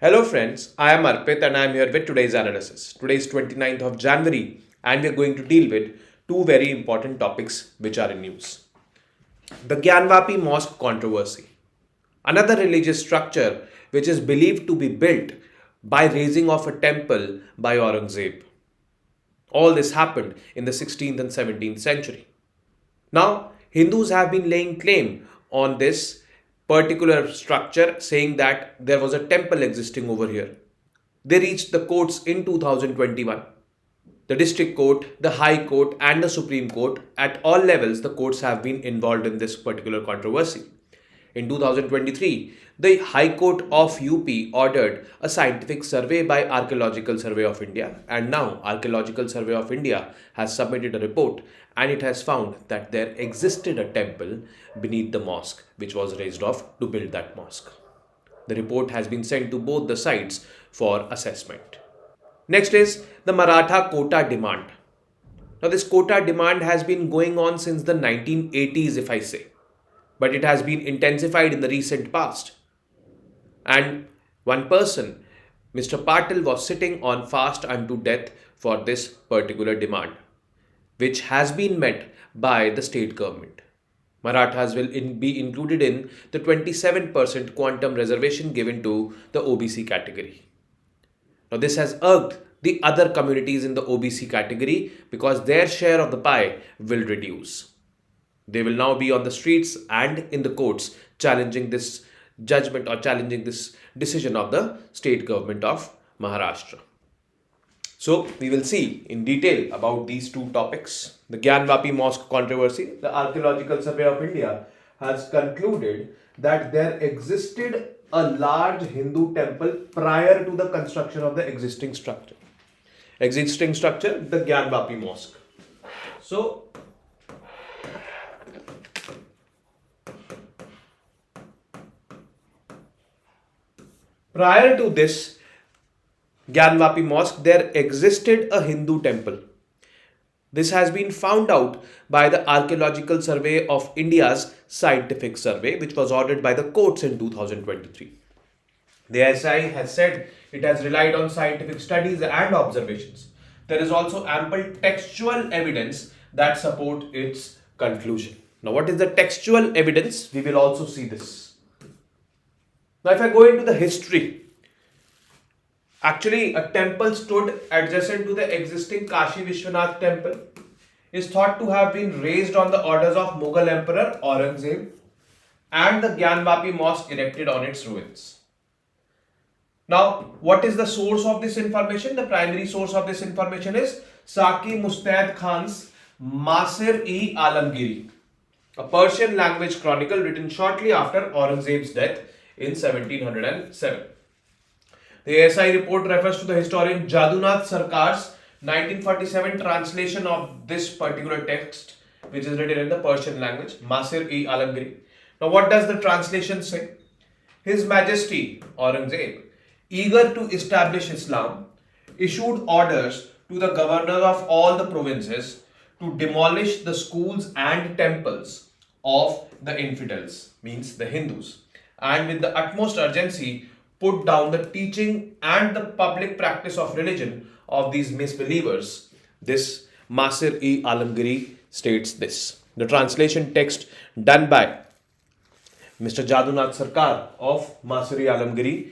Hello friends, I am Arpit and I am here with today's analysis. Today is 29th of January and we are going to deal with two very important topics which are in news. The Gyanvapi Mosque controversy, another religious structure which is believed to be built by raising of a temple by Aurangzeb. All this happened in the 16th and 17th century. Now, Hindus have been laying claim on this particular structure, saying that there was a temple existing over here. They reached the courts in 2021. The district court, the high court, and the Supreme Court, at all levels, the courts have been involved in this particular controversy. In 2023, the High Court of UP ordered a scientific survey by Archaeological Survey of India, and now Archaeological Survey of India has submitted a report and it has found that there existed a temple beneath the mosque which was raised off to build that mosque. The report has been sent to both the sides for assessment. Next is the Maratha quota demand. Now, this quota demand has been going on since the 1980s, if I say, but it has been intensified in the recent past. And one person, Mr. Patil, was sitting on fast unto death for this particular demand, which has been met by the state government. Marathas will be included in the 27% quantum reservation given to the OBC category. Now, this has irked the other communities in the OBC category because their share of the pie will reduce. They will now be on the streets and in the courts challenging this judgment or challenging this decision of the state government of Maharashtra. So, we will see in detail about these two topics. The Gyanvapi Mosque controversy. The Archaeological Survey of India has concluded that there existed a large Hindu temple prior to the construction of the existing structure. Existing structure, the Gyanvapi Mosque. So, prior to this Gyanvapi Mosque, there existed a Hindu temple. This has been found out by the Archaeological Survey of India's scientific survey, which was ordered by the courts in 2023. The SI has said it has relied on scientific studies and observations. There is also ample textual evidence that support its conclusion. Now, what is the textual evidence? We will also see this. Now, if I go into the history, actually a temple stood adjacent to the existing Kashi Vishwanath temple, is thought to have been raised on the orders of Mughal Emperor Aurangzeb, and the Gyanvapi Mosque erected on its ruins. Now, what is the source of this information? The primary source of this information is Saki Mustaid Khan's Masir-e-Alamgiri, a Persian language chronicle written shortly after Aurangzeb's death in 1707. The ASI report refers to the historian Jadunath Sarkar's 1947 translation of this particular text, which is written in the Persian language, Masir-e-Alamgiri. Now, what does the translation say? His Majesty Aurangzeb, eager to establish Islam, issued orders to the governors of all the provinces to demolish the schools and temples of the infidels, means the Hindus, and with the utmost urgency put down the teaching and the public practice of religion of these misbelievers. This Masir-e-Alamgiri states this. The translation text done by Mr. Jadunath Sarkar of Masir-e-Alamgiri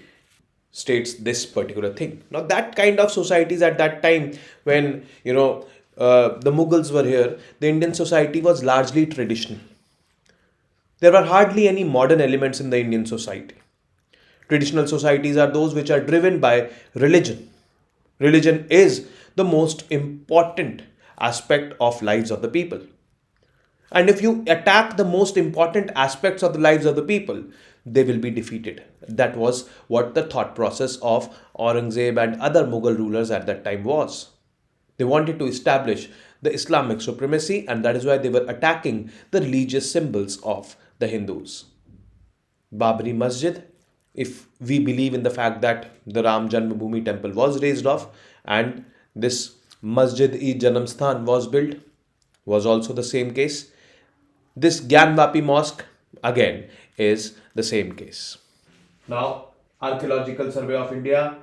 states this particular thing. Now, that kind of societies at that time, when the Mughals were here, the Indian society was largely traditional. There were hardly any modern elements in the Indian society. Traditional societies are those which are driven by religion. Religion is the most important aspect of lives of the people. And if you attack the most important aspects of the lives of the people, they will be defeated. That was what the thought process of Aurangzeb and other Mughal rulers at that time was. They wanted to establish the Islamic supremacy, and that is why they were attacking the religious symbols of the Hindus. Babri Masjid, if we believe in the fact that the Ram Janmabhoomi temple was raised off and this Masjid-e-Janamsthan was built, was also the same case. This Gyanvapi Mosque again is the same case. Now, Archaeological Survey of India,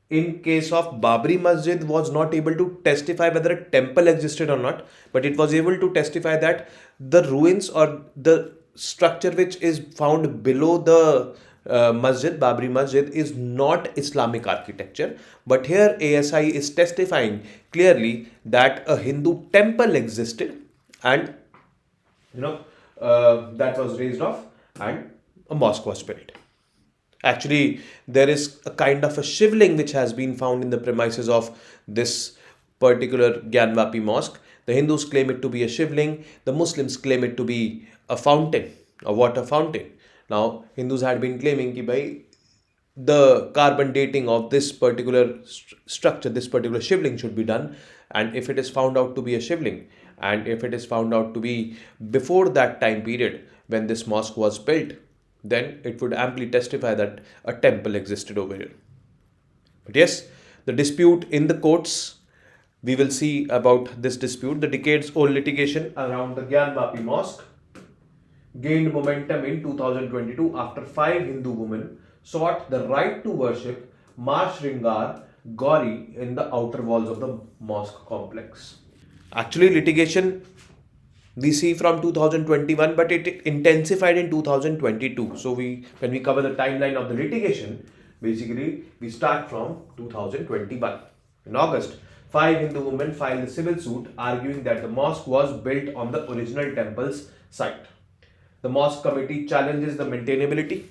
in case of Babri Masjid, was not able to testify whether a temple existed or not, but it was able to testify that the ruins or the structure which is found below the masjid, Babri Masjid, is not Islamic architecture. But here ASI is testifying clearly that a Hindu temple existed, and that was raised off, and a mosque was built. Actually, there is a kind of a shivling which has been found in the premises of this particular Gyanvapi Mosque. The Hindus claim it to be a shivling, the Muslims claim it to be a fountain, a water fountain. Now, Hindus had been claiming that by the carbon dating of this particular structure, this particular shivling should be done. And if it is found out to be a shivling, and if it is found out to be before that time period when this mosque was built, then it would amply testify that a temple existed over here. But yes, the dispute in the courts, we will see about this dispute. The decades-old litigation around the Gyanvapi Mosque gained momentum in 2022 after 5 Hindu women sought the right to worship Ma Shringar Gauri in the outer walls of the mosque complex. Actually, litigation we see from 2021, but it intensified in 2022. So when we cover the timeline of the litigation, basically we start from 2021. In August, 5 Hindu women filed a civil suit arguing that the mosque was built on the original temple's site. The mosque committee challenges the maintainability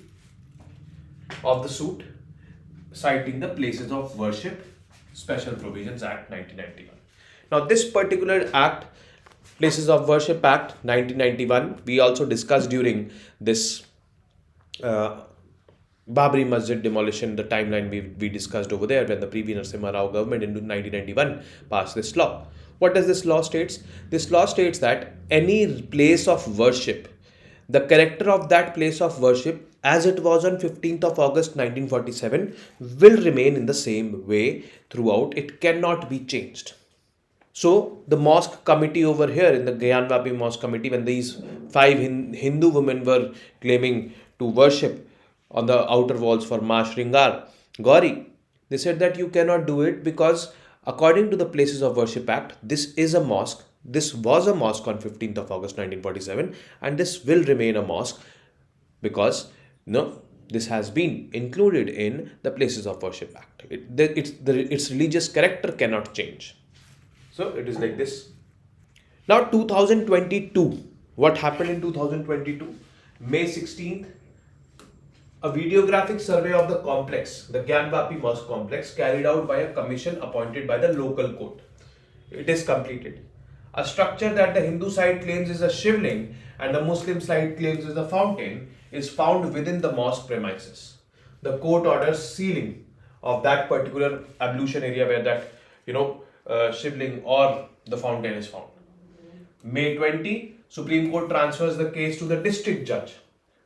of the suit, citing the Places of Worship Special Provisions Act 1991. Now, this particular act, Places of Worship Act 1991, we also discussed during this Babri Masjid demolition, the timeline we discussed over there when the previous Narasimha Rao government in 1991 passed this law. What does this law states? This law states that any place of worship, the character of that place of worship as it was on 15th of August 1947 will remain in the same way throughout. It cannot be changed. So the mosque committee over here in the Gyanvapi Mosque committee, when these 5 Hindu women were claiming to worship on the outer walls for Ma Shringar Gauri, they said that you cannot do it because according to the Places of Worship Act, this is a mosque. This was a mosque on 15th of August 1947 and this will remain a mosque because this has been included in the Places of Worship Act. Its religious character cannot change. So it is like this. Now 2022, what happened in 2022? May 16th, a videographic survey of the complex, the Gyanvapi Mosque complex, carried out by a commission appointed by the local court. It is completed. A structure that the Hindu side claims is a shivling and the Muslim side claims is a fountain is found within the mosque premises. The court orders sealing of that particular ablution area where that shivling or the fountain is found. May 20, Supreme Court transfers the case to the district judge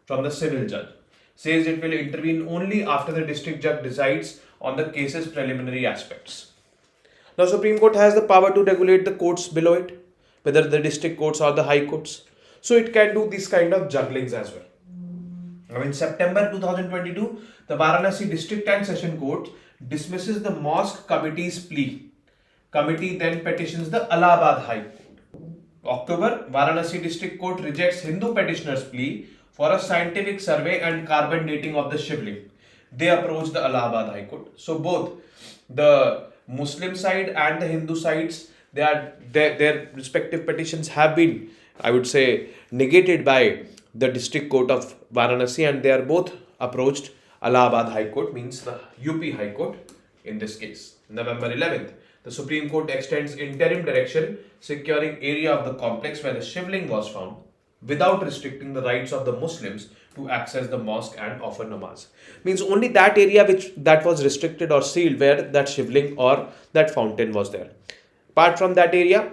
from the civil judge. Says it will intervene only after the district judge decides on the case's preliminary aspects. Now, Supreme Court has the power to regulate the courts below it, whether the district courts or the high courts. So it can do this kind of jugglings as well. Now, in September 2022, the Varanasi District and Session Court dismisses the mosque committee's plea. Committee then petitions the Allahabad High Court. October, Varanasi District Court rejects Hindu petitioner's plea for a scientific survey and carbon dating of the shivling. They approach the Allahabad High Court. So both the Muslim side and the Hindu sides, their respective petitions have been, I would say, negated by the District Court of Varanasi, and they are both approached Allahabad High Court, means the UP High Court in this case. November 11th, the Supreme Court extends interim direction securing area of the complex where the shivling was found without restricting the rights of the Muslims to access the mosque and offer namaz. Means only that area that was restricted or sealed where that shivling or that fountain was there. Apart from that area,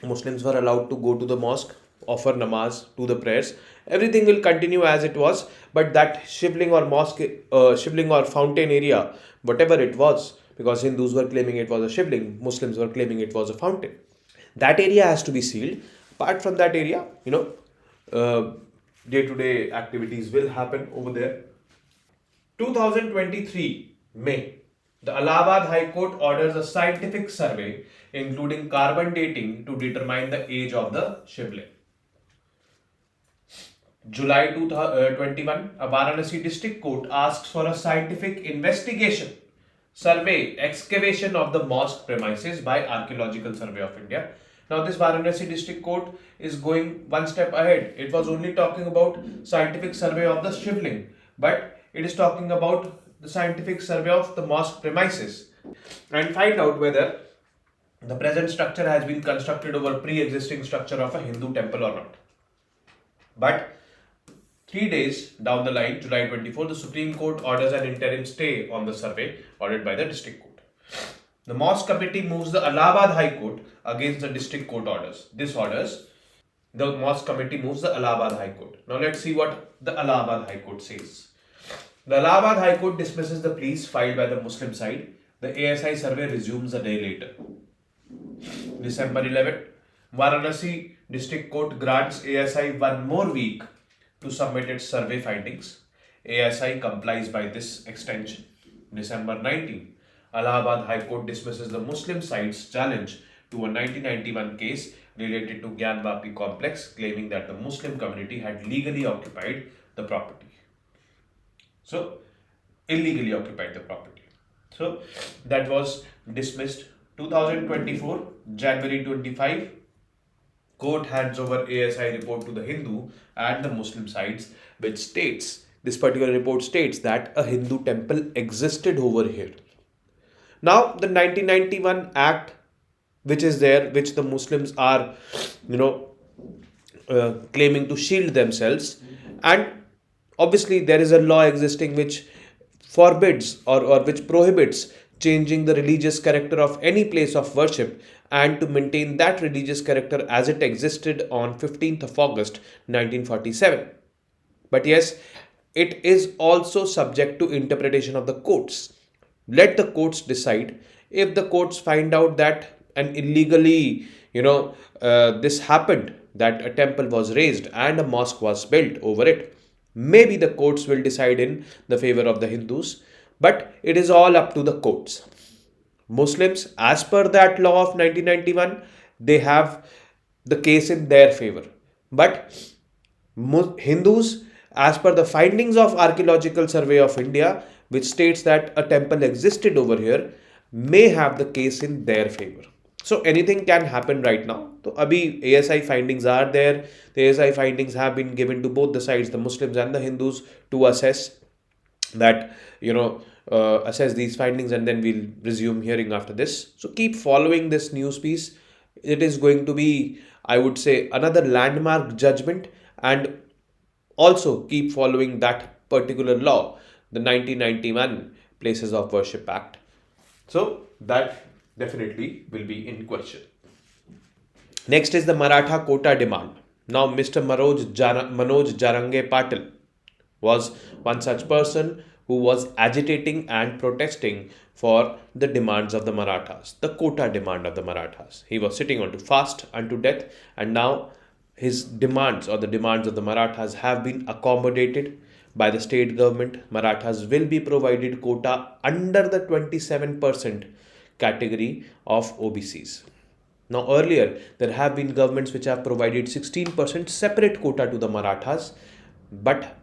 Muslims were allowed to go to the mosque, offer namaz, do the prayers. Everything will continue as it was, but that shivling or mosque, shivling or fountain area, whatever it was, because Hindus were claiming it was a shivling, Muslims were claiming it was a fountain. That area has to be sealed. Apart from that area, day-to-day activities will happen over there. 2023 May, the Allahabad High Court orders a scientific survey including carbon dating to determine the age of the Shivling. July 2021, a Varanasi district court asks for a scientific investigation, survey, excavation of the mosque premises by Archaeological Survey of India. Now, this Varanasi district court is going one step ahead. It was only talking about scientific survey of the Shivling, but it is talking about the scientific survey of the mosque premises and find out whether the present structure has been constructed over pre-existing structure of a Hindu temple or not. But 3 days down the line, July 24, the Supreme Court orders an interim stay on the survey ordered by the District Court. The Mosque Committee moves the Allahabad High Court against the District Court orders. The Mosque Committee moves the Allahabad High Court. Now let's see what the Allahabad High Court says. The Allahabad High Court dismisses the pleas filed by the Muslim side. The ASI survey resumes a day later. December 11, Varanasi District Court grants ASI one more week to submit its survey findings. ASI complies by this extension. December 19, Allahabad High Court dismisses the Muslim side's challenge to a 1991 case related to Gyanvapi complex, claiming that the Muslim community had legally occupied the property. So, illegally occupied the property. So, that was dismissed. 2024, January 25, court hands over ASI report to the Hindu and the Muslim sides, which states, this particular report states that a Hindu temple existed over here. Now, the 1991 Act, which is there, which the Muslims are, claiming to shield themselves, and obviously there is a law existing which forbids or which prohibits changing the religious character of any place of worship and to maintain that religious character as it existed on 15th of August 1947. But yes, it is also subject to interpretation of the courts. Let the courts decide. If the courts find out that an illegally, this happened, that a temple was raised and a mosque was built over it, maybe the courts will decide in the favor of the Hindus, but it is all up to the courts. Muslims, as per that law of 1991, they have the case in their favor. But Hindus, as per the findings of Archaeological Survey of India, which states that a temple existed over here, may have the case in their favor. So anything can happen right now. So abhi ASI findings are there. The ASI findings have been given to both the sides, the Muslims and the Hindus, to assess that, assess these findings, and then we'll resume hearing after this. So keep following this news piece. It is going to be, I would say, another landmark judgment, and also keep following that particular law, the 1991 Places of Worship Act. So that definitely will be in question. Next is the Maratha quota demand. Now, Mr. Manoj Jarange Patil was one such person who was agitating and protesting for the demands of the Marathas, the quota demand of the Marathas. He was sitting on to fast unto death, and now his demands or the demands of the Marathas have been accommodated by the state government. Marathas will be provided quota under the 27% category of OBCs. Now earlier, there have been governments which have provided 16% separate quota to the Marathas, but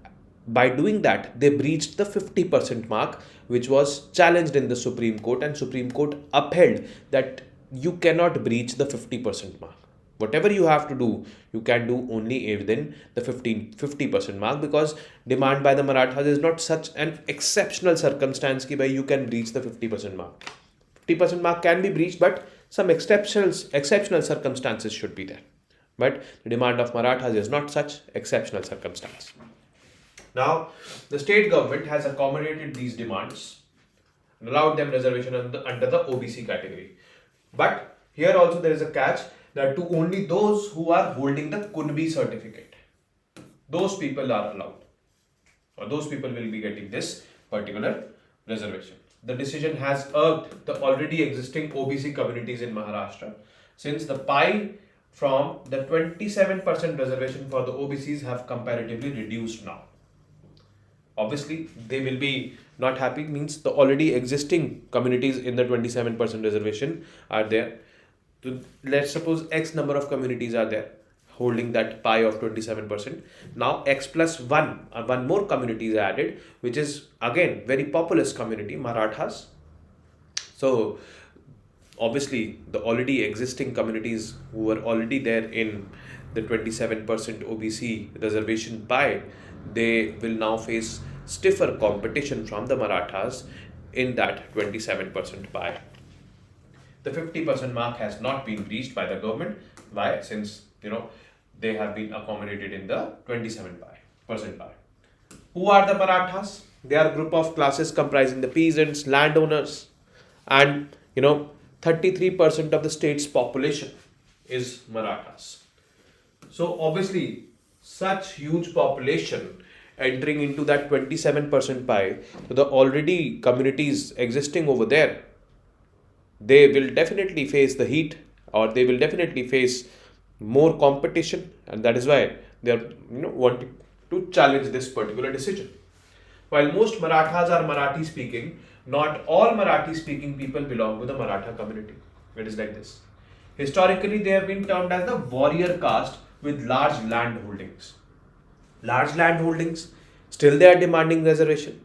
by doing that, they breached the 50% mark, which was challenged in the Supreme Court, and Supreme Court upheld that you cannot breach the 50% mark. Whatever you have to do, you can do only within the 50% mark, because demand by the Marathas is not such an exceptional circumstance where you can breach the 50% mark. 50% mark can be breached, but some exceptional circumstances should be there. But the demand of Marathas is not such exceptional circumstance. Now, the state government has accommodated these demands and allowed them reservation under the OBC category. But here also there is a catch, that to only those who are holding the Kunbi certificate, those people are allowed, or those people will be getting this particular reservation. The decision has irked the already existing OBC communities in Maharashtra, since the pie from the 27% reservation for the OBCs have comparatively reduced now. Obviously, they will be not happy, means the already existing communities in the 27% reservation are there. So let's suppose X number of communities are there holding that pie of 27%. Now X plus 1, one more community is added, which is again very populous community, Marathas. So obviously the already existing communities who were already there in the 27% OBC reservation pie, they will now face stiffer competition from the Marathas in that 27% pie. The 50% mark has not been reached by the government. Why? Since they have been accommodated in the 27% pie. Who are the Marathas? They are a group of classes comprising the peasants, landowners, and 33% of the state's population is Marathas. So obviously, such huge population entering into that 27% pie, so the already communities existing over there, they will definitely face the heat, or they will definitely face more competition, and that is why they are wanting to challenge this particular decision. While most Marathas are Marathi speaking, not all Marathi speaking people belong to the Maratha community. It is like this. Historically, they have been termed as the warrior caste with large land holdings. Large land holdings, still they are demanding reservation.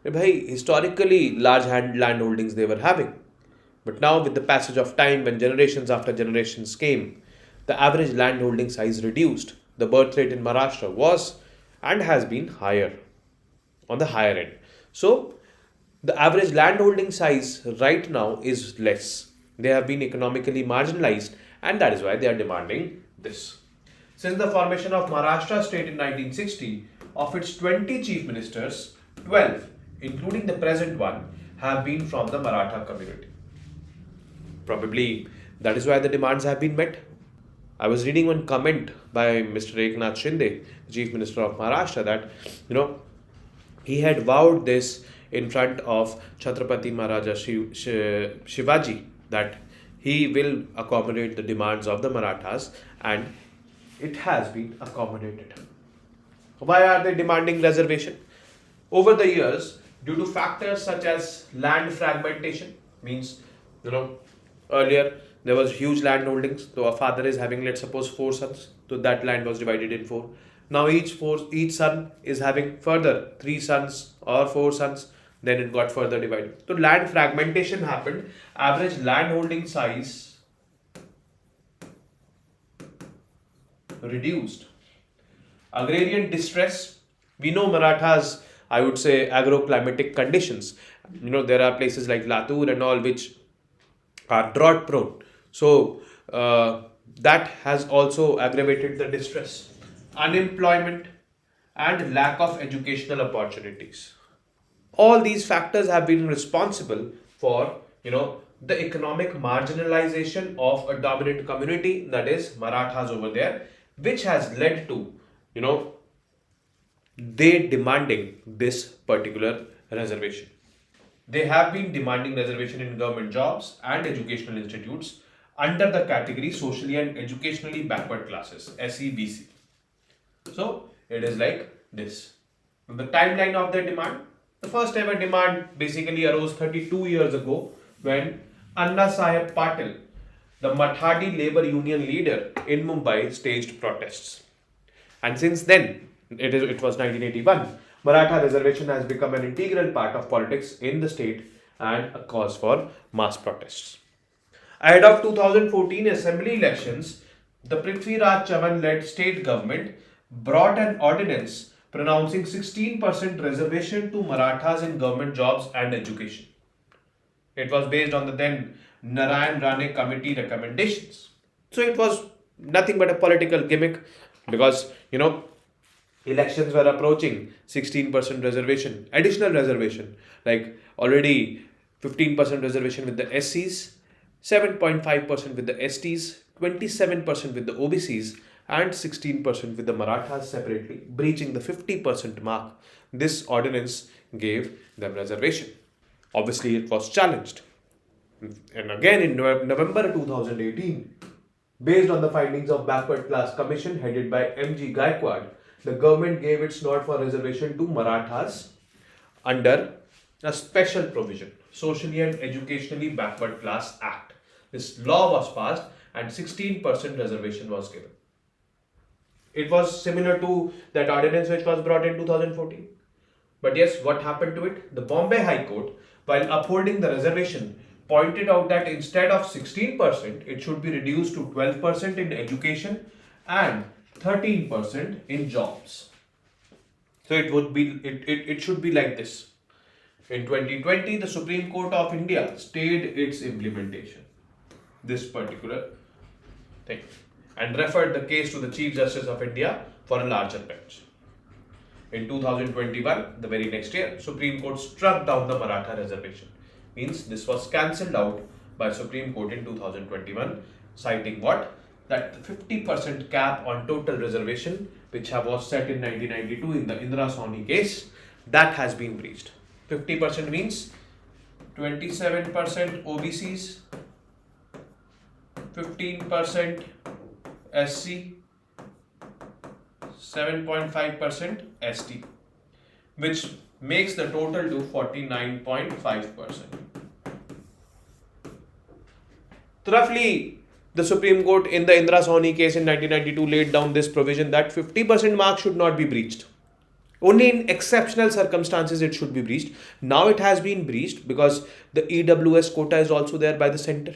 Historically, large land holdings they were having. But now, with the passage of time, when generations after generations came, the average landholding size reduced. The birth rate in Maharashtra was and has been higher, on the higher end. So, the average landholding size right now is less. They have been economically marginalized, and that is why they are demanding this. Since the formation of Maharashtra state in 1960, of its 20 chief ministers, 12, including the present one, have been from the Maratha community. Probably that is why the demands have been met. I was reading one comment by Mr. Eknath Shinde, Chief Minister of Maharashtra, that he had vowed this in front of Chhatrapati Maharaja Shivaji, that he will accommodate the demands of the Marathas, and it has been accommodated. Why are they demanding reservation? Over the years, due to factors such as land fragmentation, means earlier there was huge land holdings. So a father is having, let's suppose, 4 sons. So that land was divided in 4. Now each son is having further 3 sons or 4 sons. Then it got further divided. So land fragmentation happened. Average land holding size reduced. Agrarian distress. We know Marathas, I would say, agroclimatic conditions. There are places like Latur and all which are drought prone. So that has also aggravated the distress. Unemployment and lack of educational opportunities. All these factors have been responsible for the economic marginalization of a dominant community, that is Marathas over there, which has led to they demanding this particular reservation. They have been demanding reservation in government jobs and educational institutes under the category socially and educationally backward classes, SEBC. So it is like this. The timeline of their demand. The first ever demand basically arose 32 years ago when Anna Saheb Patil, the Mathadi labor union leader in Mumbai, staged protests. And since then, it was 1981, Maratha reservation has become an integral part of politics in the state and a cause for mass protests. Ahead of 2014 assembly elections, the Prithvi Raj Chavan-led state government brought an ordinance pronouncing 16% reservation to Marathas in government jobs and education. It was based on the then Narayan Rane committee recommendations. So it was nothing but a political gimmick because, elections were approaching. 16% reservation, additional reservation, like already 15% reservation with the SCs, 7.5% with the STs, 27% with the OBCs, and 16% with the Marathas separately, breaching the 50% mark. This ordinance gave them reservation. Obviously, it was challenged. And again in November 2018, based on the findings of Backward Class Commission headed by M.G. Gaikwad, the government gave its nod for reservation to Marathas under a special provision, Socially and Educationally Backward Class Act. This law was passed and 16% reservation was given. It was similar to that ordinance which was brought in 2014. But yes, what happened to it? The Bombay High Court, while upholding the reservation, pointed out that instead of 16%, it should be reduced to 12% in education and 13% in jobs. So it should be like this. In 2020, the Supreme Court of India stayed its implementation, this particular thing, and referred the case to the Chief Justice of India for a larger bench. In 2021, the very next year, Supreme Court struck down the Maratha reservation. Means this was cancelled out by Supreme Court in 2021, citing what? That the 50% cap on total reservation, which was set in 1992 in the Indira Sawhney case, that has been breached. 50% means 27% OBCs, 15% SC, 7.5% ST, which makes the total to 49.5%. So roughly, the Supreme Court in the Indira Sawhney case in 1992 laid down this provision that 50% mark should not be breached. Only in exceptional circumstances it should be breached. Now it has been breached because the EWS quota is also there by the center,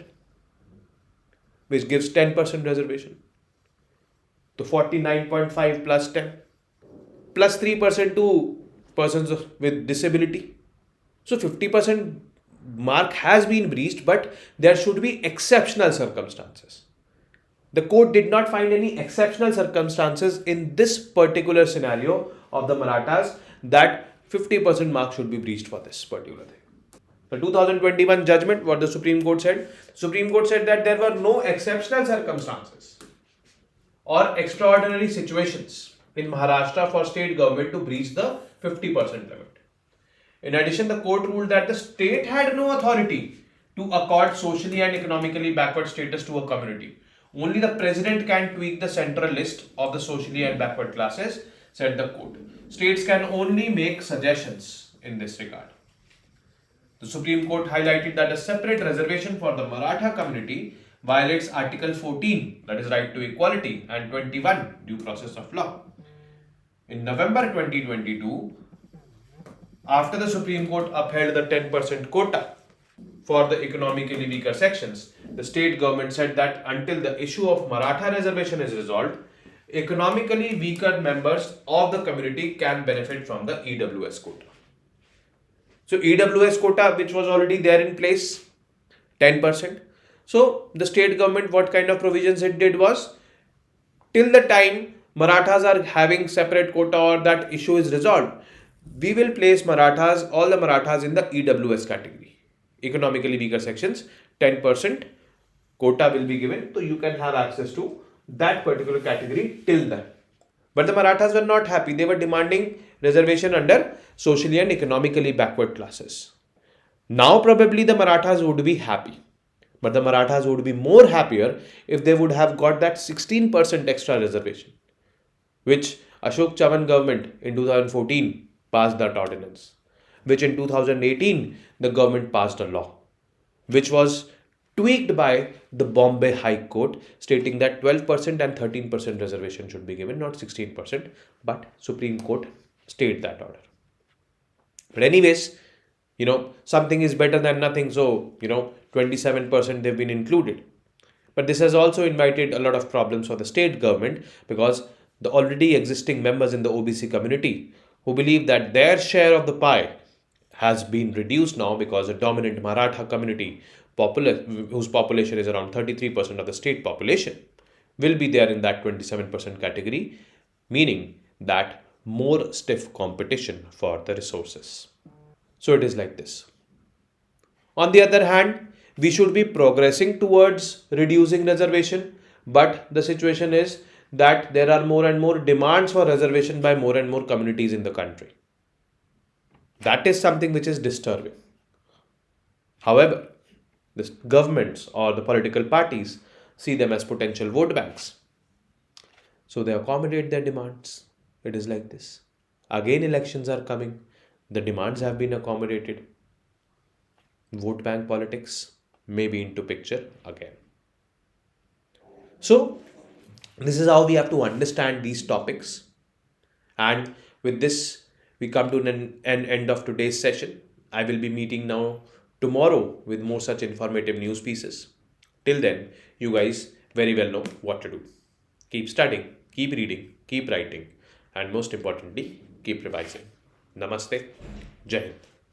which gives 10% reservation. So 49.5 plus 10 plus 3% to persons with disability. So 50% mark has been breached, but there should be exceptional circumstances. The court did not find any exceptional circumstances in this particular scenario of the Marathas that 50% mark should be breached for this particular thing. The 2021 judgment, what the Supreme Court said? Supreme Court said that there were no exceptional circumstances or extraordinary situations in Maharashtra for state government to breach the 50% limit. In addition, the court ruled that the state had no authority to accord socially and economically backward status to a community. Only the president can tweak the central list of the socially and backward classes, said the court. States can only make suggestions in this regard. The Supreme Court highlighted that a separate reservation for the Maratha community violates Article 14, that is right to equality, and 21, due process of law. In November 2022, after the Supreme Court upheld the 10% quota for the economically weaker sections, the state government said that until the issue of Maratha reservation is resolved, economically weaker members of the community can benefit from the EWS quota. So EWS quota, which was already there in place, 10%. So the state government, what kind of provisions it did was, till the time Marathas are having separate quota or that issue is resolved, we will place Marathas, all the Marathas in the EWS category. Economically weaker sections, 10% quota will be given, so you can have access to that particular category till then. But the Marathas were not happy. They were demanding reservation under socially and economically backward classes. Now probably the Marathas would be happy. But the Marathas would be more happier if they would have got that 16% extra reservation, which Ashok Chavan government in 2014 passed that ordinance, which in 2018 the government passed a law, which was tweaked by the Bombay High Court, stating that 12% and 13% reservation should be given, not 16%, but Supreme Court stayed that order. But anyways, something is better than nothing, so, 27% they've been included. But this has also invited a lot of problems for the state government because the already existing members in the OBC community who believe that their share of the pie has been reduced now because the dominant Maratha community, whose population is around 33% of the state population, will be there in that 27% category, meaning that more stiff competition for the resources. So it is like this. On the other hand, we should be progressing towards reducing reservation, but the situation is that there are more and more demands for reservation by more and more communities in the country. That is something which is disturbing. However, the governments or the political parties see them as potential vote banks. So they accommodate their demands. it is like this. Again, elections are coming. The demands have been accommodated. Vote bank politics may be into picture again. So, this is how we have to understand these topics. And with this, we come to an end of today's session. I will be meeting now tomorrow with more such informative news pieces. Till then, you guys very well know what to do. Keep studying, keep reading, keep writing, and most importantly, keep revising. Namaste. Jai Hind.